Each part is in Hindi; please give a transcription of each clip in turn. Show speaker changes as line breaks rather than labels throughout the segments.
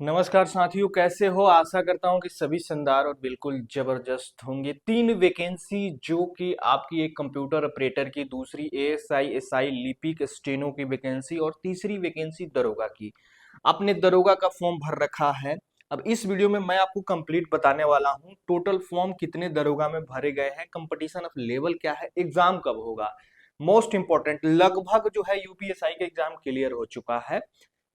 नमस्कार साथियों, कैसे हो। आशा करता हूं कि सभी शानदार और बिल्कुल जबरदस्त होंगे। 3 वैकेंसी जो कि आपकी, एक कंप्यूटर ऑपरेटर की, दूसरी एएसआई एसआई लिपिक स्टेनो की वैकेंसी और तीसरी वैकेंसी दरोगा की। आपने दरोगा का फॉर्म भर रखा है। अब इस वीडियो में मैं आपको कंप्लीट बताने वाला हूं टोटल फॉर्म कितने दरोगा में भरे गए हैं, कंपटीशन ऑफ लेवल क्या है, एग्जाम कब होगा। मोस्ट इंपॉर्टेंट, लगभग जो है यूपीएसआई का एग्जाम क्लियर हो चुका है,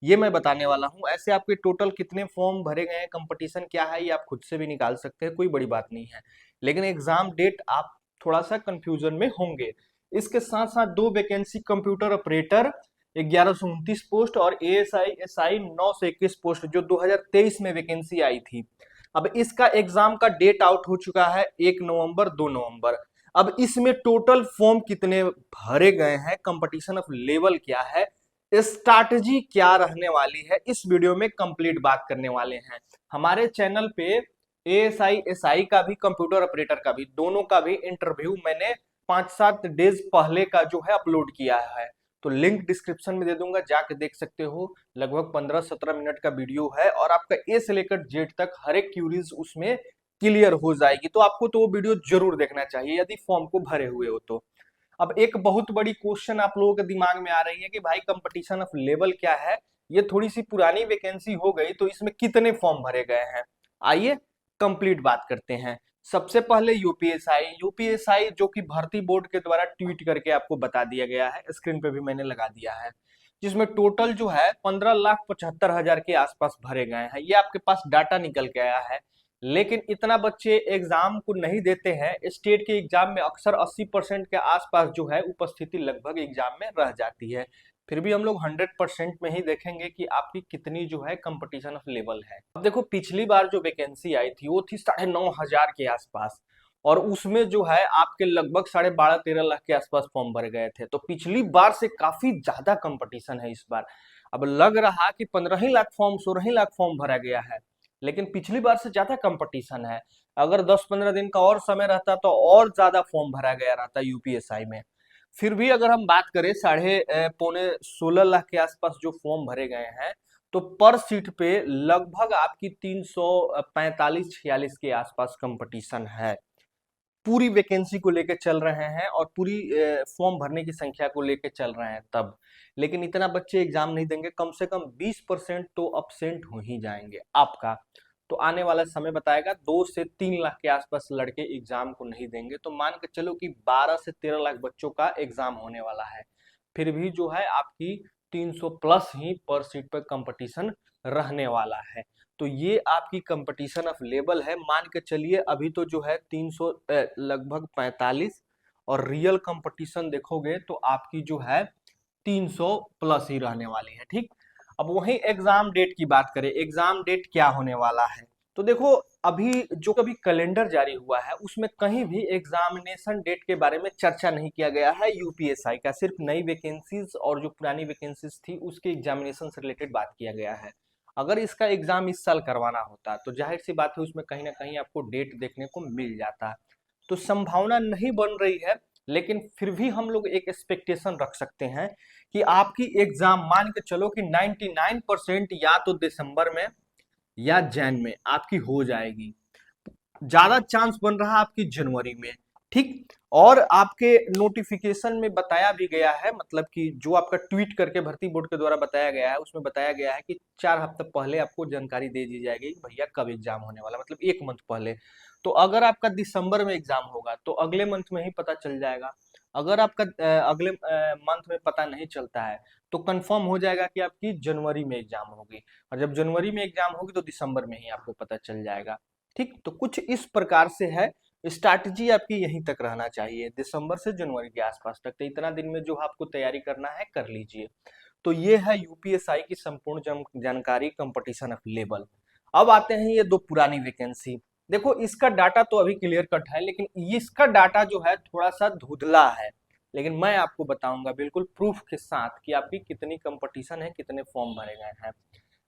ये मैं बताने वाला हूं। ऐसे आपके टोटल कितने फॉर्म भरे गए हैं, कंपटीशन क्या है, ये आप खुद से भी निकाल सकते हैं, कोई बड़ी बात नहीं है। लेकिन एग्जाम डेट आप थोड़ा सा कंफ्यूजन में होंगे। इसके साथ साथ 2 वैकेंसी कंप्यूटर ऑपरेटर 1129 पोस्ट और एएसआई एसआई 921 पोस्ट जो 2023 में वैकेंसी आई थी। अब इसका एग्जाम का डेट आउट हो चुका है 1 नवंबर 2 नवंबर। अब इसमें टोटल फॉर्म कितने भरे गए हैं, कंपटीशन ऑफ लेवल क्या है, स्ट्रैटेजी क्या रहने वाली है, इस वीडियो में कंप्लीट बात करने वाले हैं। हमारे चैनल पे एएसआई एसआई का भी, कंप्यूटर ऑपरेटर का भी, दोनों का भी इंटरव्यू मैंने 5-7 डेज पहले का जो है अपलोड किया है। तो लिंक डिस्क्रिप्शन में दे दूंगा, जाके देख सकते हो। लगभग 15-17 मिनट का वीडियो है और आपका ए से लेकर जेड तक हर एक क्यूरीज उसमें क्लियर हो जाएगी। तो आपको तो वो वीडियो जरूर देखना चाहिए यदि फॉर्म को भरे हुए हो तो। अब एक बहुत बड़ी क्वेश्चन आप लोगों के दिमाग में आ रही है कि भाई कंपटीशन ऑफ लेवल क्या है। ये थोड़ी सी पुरानी वैकेंसी हो गई तो इसमें कितने फॉर्म भरे गए हैं, आइए कंप्लीट बात करते हैं। सबसे पहले यूपीएसआई जो कि भर्ती बोर्ड के द्वारा ट्वीट करके आपको बता दिया गया है, स्क्रीन पे भी मैंने लगा दिया है, जिसमें टोटल जो है 15,75,000 के आसपास भरे गए हैं। ये आपके पास डाटा निकल के आया है। लेकिन इतना बच्चे एग्जाम को नहीं देते हैं। स्टेट के एग्जाम में अक्सर 80% के आसपास जो है उपस्थिति लगभग एग्जाम में रह जाती है। फिर भी हम लोग 100% में ही देखेंगे कि आपकी कितनी जो है कंपटीशन ऑफ लेवल है। अब देखो, पिछली बार जो वैकेंसी आई थी वो थी 9,500 के आसपास, और उसमें जो है आपके लगभग 12.5-13 लाख के आसपास फॉर्म भरे गए थे। तो पिछली बार से काफी ज्यादा कंपटीशन है इस बार। अब लग रहा कि 15 ही लाख फॉर्म, 16 ही लाख फॉर्म भरा गया है, लेकिन पिछली बार से ज्यादा कंपटीशन है। अगर 10-15 दिन का और समय रहता तो और ज्यादा फॉर्म भरा गया रहता यूपीएसआई में। फिर भी अगर हम बात करें, साढ़े पौने 16 लाख के आसपास जो फॉर्म भरे गए हैं, तो पर सीट पे लगभग आपकी 345-46 के आसपास कंपटीशन है। पूरी वैकेंसी को लेकर चल रहे हैं और पूरी फॉर्म भरने की संख्या को लेकर चल रहे हैं तब। लेकिन इतना बच्चे एग्जाम नहीं देंगे, कम से कम 20% तो अपसेंट हो ही जाएंगे आपका। तो आने वाला समय बताएगा, 2 से 3 लाख के आसपास लड़के एग्जाम को नहीं देंगे। तो मान के चलो कि 12 से 13 लाख बच्चों का एग्जाम होने वाला है। फिर भी जो है आपकी 300 प्लस ही पर सीट पर कंपटीशन रहने वाला है। तो ये आपकी कंपटीशन ऑफ लेवल है। मान के चलिए अभी तो जो है 300 लगभग 45, और रियल कंपटीशन देखोगे तो आपकी जो है 300 प्लस ही रहने वाली है। ठीक। अब वही एग्जाम डेट की बात करें, एग्जाम डेट क्या होने वाला है। तो देखो, अभी जो कभी कैलेंडर जारी हुआ है उसमें कहीं भी एग्जामिनेशन डेट के बारे में चर्चा नहीं किया गया है यूपीएसआई का। सिर्फ नई वैकेंसीज और जो पुरानी वैकेंसीज थी उसके एग्जामिनेशन से रिलेटेड बात किया गया है। अगर इसका एग्जाम इस साल करवाना होता तो जाहिर सी बात है उसमें कहीं ना कहीं आपको डेट देखने को मिल जाता। तो संभावना नहीं बन रही है, लेकिन फिर भी हम लोग एक एक्सपेक्टेशन रख सकते हैं कि आपकी एग्जाम, मान के चलो कि 99% या तो दिसंबर में या जैन में आपकी हो जाएगी। ज्यादा चांस बन रहा है आपकी जनवरी में। ठीक। और आपके नोटिफिकेशन में बताया भी गया है, मतलब कि जो आपका ट्वीट करके भर्ती बोर्ड के द्वारा बताया गया है उसमें बताया गया है कि 4 हफ्ते पहले आपको जानकारी दे दी जाएगी कि भैया कब एग्जाम होने वाला, मतलब 1 मंथ पहले। तो अगर आपका दिसंबर में एग्जाम होगा तो अगले मंथ में ही पता चल जाएगा। अगर आपका अगले मंथ में पता नहीं चलता है तो कंफर्म हो जाएगा कि आपकी जनवरी में एग्जाम होगी, और जब जनवरी में एग्जाम होगी तो दिसंबर में ही आपको पता चल जाएगा। ठीक। तो कुछ इस प्रकार से है। स्ट्रैटेजी आपकी यहीं तक रहना चाहिए, दिसंबर से जनवरी के आसपास तक। तो इतना दिन में जो आपको तैयारी करना है कर लीजिए। तो ये है यूपीएसआई की संपूर्ण जानकारी, कंपटीशन ऑफ लेवल। अब आते हैं ये 2 पुरानी वैकेंसी। देखो, इसका डाटा तो अभी क्लियर कट है, लेकिन इसका डाटा जो है थोड़ा सा धुंधला है। लेकिन मैं आपको बताऊंगा बिल्कुल प्रूफ के साथ कि आपकी कितनी कंपटीशन है, कितने फॉर्म भरे गए हैं।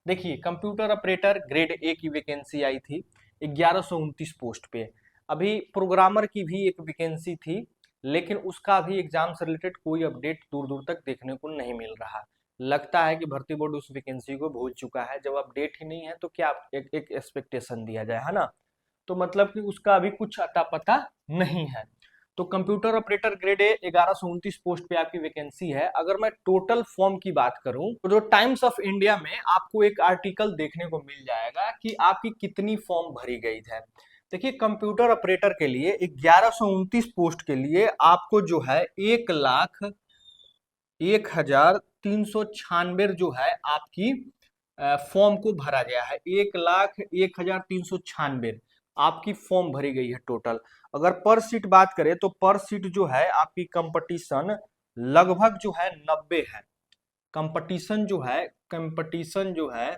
देखिए, कंप्यूटर ऑपरेटर ग्रेड ए की वैकेंसी आई थी 1129 पोस्ट पे। अभी प्रोग्रामर की भी एक वैकेंसी थी, लेकिन उसका भी एग्जाम से रिलेटेड कोई अपडेट दूर दूर तक देखने को नहीं मिल रहा। लगता है कि भर्ती बोर्ड उस वैकेंसी को भूल चुका है। जब अपडेट ही नहीं है तो क्या एक एक एक्सपेक्टेशन दिया जाए, है ना। तो मतलब कि उसका अभी कुछ अता पता नहीं है। तो computer operator grade A 1129 post पे आपकी वैकेंसी है। अगर मैं टोटल फॉर्म की बात करूं तो जो टाइम्स ऑफ इंडिया में आपको एक आर्टिकल देखने को मिल जाएगा कि आपकी कितनी फॉर्म भरी गई है। देखिए, कंप्यूटर ऑपरेटर के लिए 1129 पोस्ट के लिए आपको जो है 1,01,396 जो है आपकी फॉर्म को भरा गया है। 1,01,396 आपकी फॉर्म भरी गई है टोटल। अगर पर सीट बात करें तो पर सीट जो है आपकी कंपटीशन लगभग जो है 90 है। कंपटीशन जो है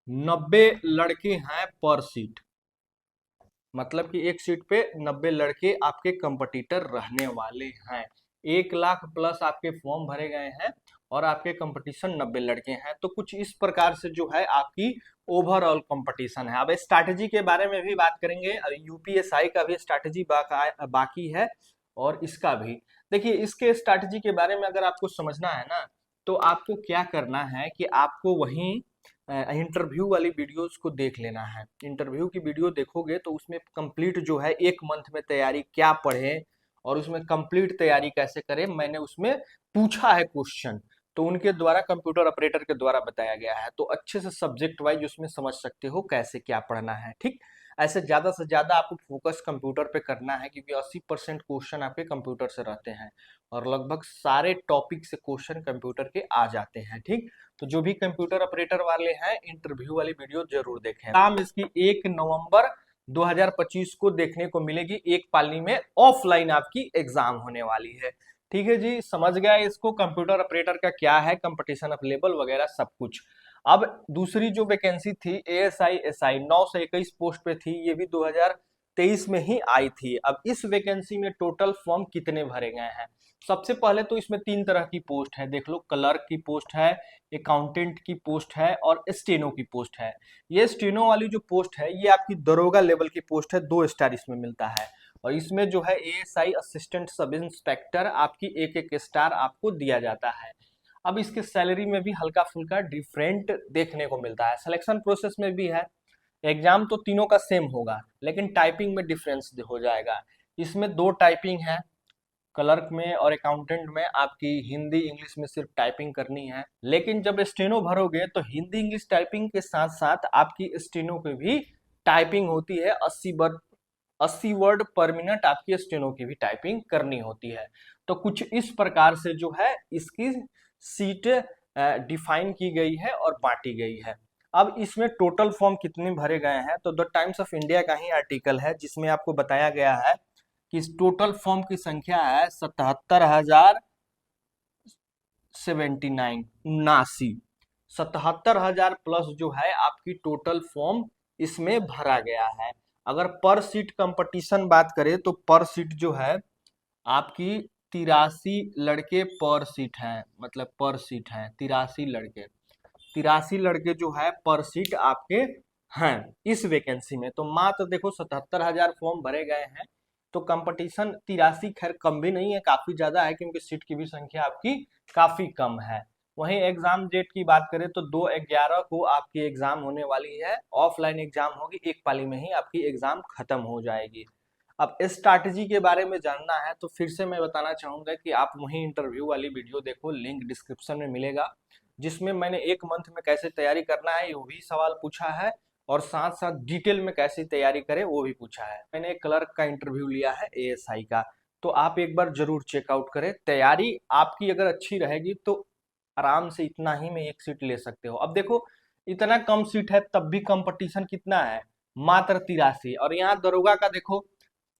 90 लड़के हैं पर सीट। मतलब कि एक सीट पे 90 लड़के आपके कंपटीटर रहने वाले हैं। 1 लाख प्लस आपके फॉर्म भरे गए हैं और आपके कंपटीशन 90 लड़के हैं। तो कुछ इस प्रकार से जो है आपकी ओवरऑल कंपटीशन है। अब स्ट्रैटेजी के बारे में भी बात करेंगे। यूपीएसआई का भी स्ट्रैटेजी बाकी है और इसका भी। देखिए, इसके स्ट्रैटेजी के बारे में अगर आपको समझना है ना, तो आपको क्या करना है कि आपको वहीं इंटरव्यू वाली वीडियोस को देख लेना है। इंटरव्यू की वीडियो देखोगे तो उसमें कंप्लीट जो है 1 मंथ में तैयारी क्या पढ़े और उसमें कंप्लीट तैयारी कैसे करें, मैंने उसमें पूछा है क्वेश्चन। तो उनके द्वारा, कंप्यूटर ऑपरेटर के द्वारा बताया गया है। तो अच्छे से सब्जेक्ट वाइज उसमें समझ सकते हो कैसे क्या पढ़ना है। ठीक, ऐसे ज्यादा से ज्यादा आपको फोकस कंप्यूटर पे करना है, क्योंकि 80% क्वेश्चन आपके कंप्यूटर से रहते हैं और लगभग सारे टॉपिक से क्वेश्चन कंप्यूटर के आ जाते हैं। ठीक, तो जो भी कंप्यूटर ऑपरेटर वाले हैं इंटरव्यू वाली वीडियो जरूर देखें। काम इसकी 1 नवंबर 2025 को देखने को मिलेगी। एक पाली में ऑफलाइन आपकी एग्जाम होने वाली है। ठीक है जी, समझ गया इसको, कंप्यूटर ऑपरेटर का क्या है, कंपटीशन अवेलेबल वगैरह सब कुछ। अब दूसरी जो वैकेंसी थी एएसआई एसआई 921 पोस्ट पे थी, ये भी 2023 में ही आई थी। अब इस वैकेंसी में टोटल फॉर्म कितने भरे गए हैं? सबसे पहले तो इसमें 3 तरह की पोस्ट है, देख लो। क्लर्क की पोस्ट है, अकाउंटेंट की पोस्ट है और स्टेनो की पोस्ट है। ये स्टेनो वाली जो पोस्ट है ये आपकी दरोगा लेवल की पोस्ट है, 2 स्टार इसमें मिलता है। और इसमें जो है एएसआई असिस्टेंट सब इंस्पेक्टर आपकी 1-1 स्टार आपको दिया जाता है। अब इसके सैलरी में भी हल्का फुल्का डिफरेंट देखने को मिलता है। सिलेक्शन प्रोसेस में भी है। एग्जाम तो तीनों का सेम होगा, लेकिन टाइपिंग में डिफरेंस हो जाएगा। इसमें 2 टाइपिंग है, क्लर्क में और अकाउंटेंट में आपकी हिंदी इंग्लिश में सिर्फ टाइपिंग करनी है। लेकिन जब स्टेनो भरोगे तो हिंदी इंग्लिश टाइपिंग के साथ साथ आपकी स्टेनो की भी टाइपिंग होती है। 80 वर्ड पर मिनट आपकी स्टेनो की भी टाइपिंग करनी होती है। तो कुछ इस प्रकार से जो है इसकी सीट डिफाइन की गई है और बांटी गई है। अब इसमें टोटल फॉर्म कितने भरे गए हैं, तो द टाइम्स ऑफ इंडिया का ही आर्टिकल है जिसमें आपको बताया गया है कि टोटल फॉर्म की संख्या है 77,079 77,000 प्लस जो है आपकी टोटल फॉर्म इसमें भरा गया है। अगर पर सीट कंपटीशन बात करें तो पर सीट जो है आपकी 83 लड़के पर सीट हैं। मतलब पर सीट हैं 83 लड़के। 83 लड़के जो है पर सीट आपके हैं इस वैकेंसी में। तो मात्र देखो 77,000 फॉर्म भरे गए हैं। तो कंपटीशन 83 खैर कम भी नहीं है, काफी ज्यादा है, क्योंकि सीट की भी संख्या आपकी काफी कम है। वहीं एग्जाम डेट की बात करें तो 2/11 को आपकी एग्जाम होने वाली है। ऑफलाइन एग्जाम होगी, एक पाली में ही आपकी एग्जाम खत्म हो जाएगी। अब स्ट्रैटेजी के बारे में जानना है तो फिर से मैं बताना चाहूंगा कि आप वहीं इंटरव्यू वाली वीडियो देखो, लिंक डिस्क्रिप्शन में मिलेगा, जिसमें मैंने 1 मंथ में कैसे तैयारी करना है वो भी सवाल पूछा है और साथ साथ डिटेल में कैसे तैयारी करें वो भी पूछा है। मैंने एक क्लर्क का इंटरव्यू लिया है एएसआई का, तो आप एक बार जरूर चेकआउट करें। तैयारी आपकी अगर अच्छी रहेगी तो आराम से इतना ही में एक सीट ले सकते हो। अब देखो, इतना कम सीट है तब भी कंपटीशन कितना है, मात्र 83। और यहाँ दरोगा का देखो,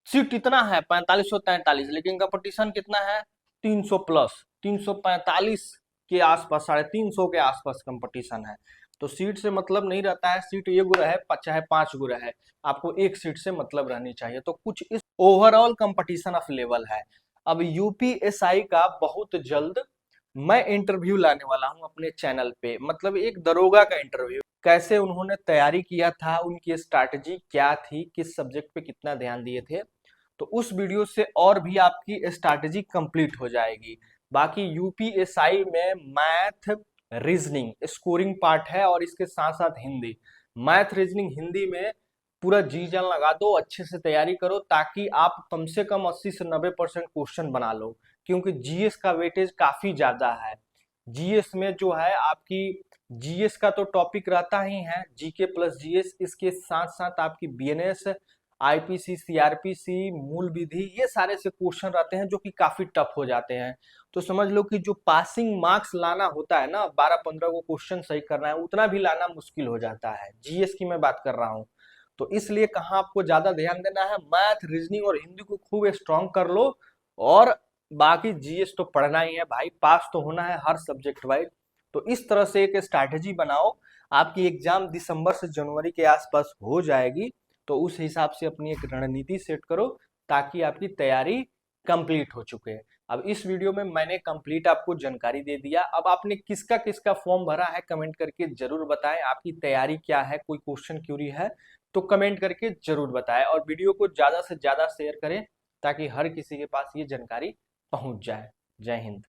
सीट इतना है 4543, लेकिन कंपटीशन कितना है 300 प्लस, 345 के आसपास, 350 के आसपास कंपटीशन है। तो सीट से मतलब नहीं रहता है, सीट एक गुना है चाहे 5 गुना है, आपको एक सीट से मतलब रहनी चाहिए। तो कुछ इस ओवरऑल कंपटीशन ऑफ लेवल है। अब यूपीएसआई का बहुत जल्द मैं इंटरव्यू लाने वाला हूं अपने चैनल पे, मतलब एक दरोगा का इंटरव्यू, कैसे उन्होंने तैयारी किया था, उनकी स्ट्रैटेजी क्या थी, किस सब्जेक्ट पे कितना ध्यान दिए थे। तो उस वीडियो से और भी आपकी स्ट्रैटेजी कंप्लीट हो जाएगी। बाकी यूपीएसआई में मैथ, रीजनिंग स्कोरिंग पार्ट है और इसके साथ साथ हिंदी। मैथ रीजनिंग हिंदी में पूरा जी जान लगा दो, अच्छे से तैयारी करो ताकि आप कम से कम 80 से 90% क्वेश्चन बना लो, क्योंकि जीएस का वेटेज काफी ज्यादा है। जीएस में जो है आपकी, जीएस का तो टॉपिक रहता ही है, जीके प्लस जीएस, इसके साथ साथ आपकी बीएनएस, आईपीसी, सीआरपीसी, मूल विधि, ये सारे से क्वेश्चन रहते हैं जो कि काफी टफ हो जाते हैं। तो समझ लो कि जो पासिंग मार्क्स लाना होता है ना, 12-15 को क्वेश्चन सही करना है, उतना भी लाना मुश्किल हो जाता है। जीएस की मैं बात कर रहा हूँ। तो इसलिए कहाँ आपको ज्यादा ध्यान देना है, मैथ, रीजनिंग और हिंदी को खूब स्ट्रांग कर लो। और बाकी जीएस तो पढ़ना ही है भाई, पास तो होना है हर सब्जेक्ट वाइज। तो इस तरह से एक स्ट्रैटेजी बनाओ, आपकी एग्जाम दिसंबर से जनवरी के आसपास हो जाएगी। तो उस हिसाब से अपनी एक रणनीति सेट करो ताकि आपकी तैयारी कंप्लीट हो चुके। अब इस वीडियो में मैंने कंप्लीट आपको जानकारी दे दिया। अब आपने किसका किसका फॉर्म भरा है कमेंट करके जरूर बताएं, आपकी तैयारी क्या है, कोई क्वेश्चन क्यूरी है तो कमेंट करके जरूर बताएं, और वीडियो को ज्यादा से ज्यादा शेयर करें ताकि हर किसी के पास ये जानकारी पहुंच जाए। जय हिंद।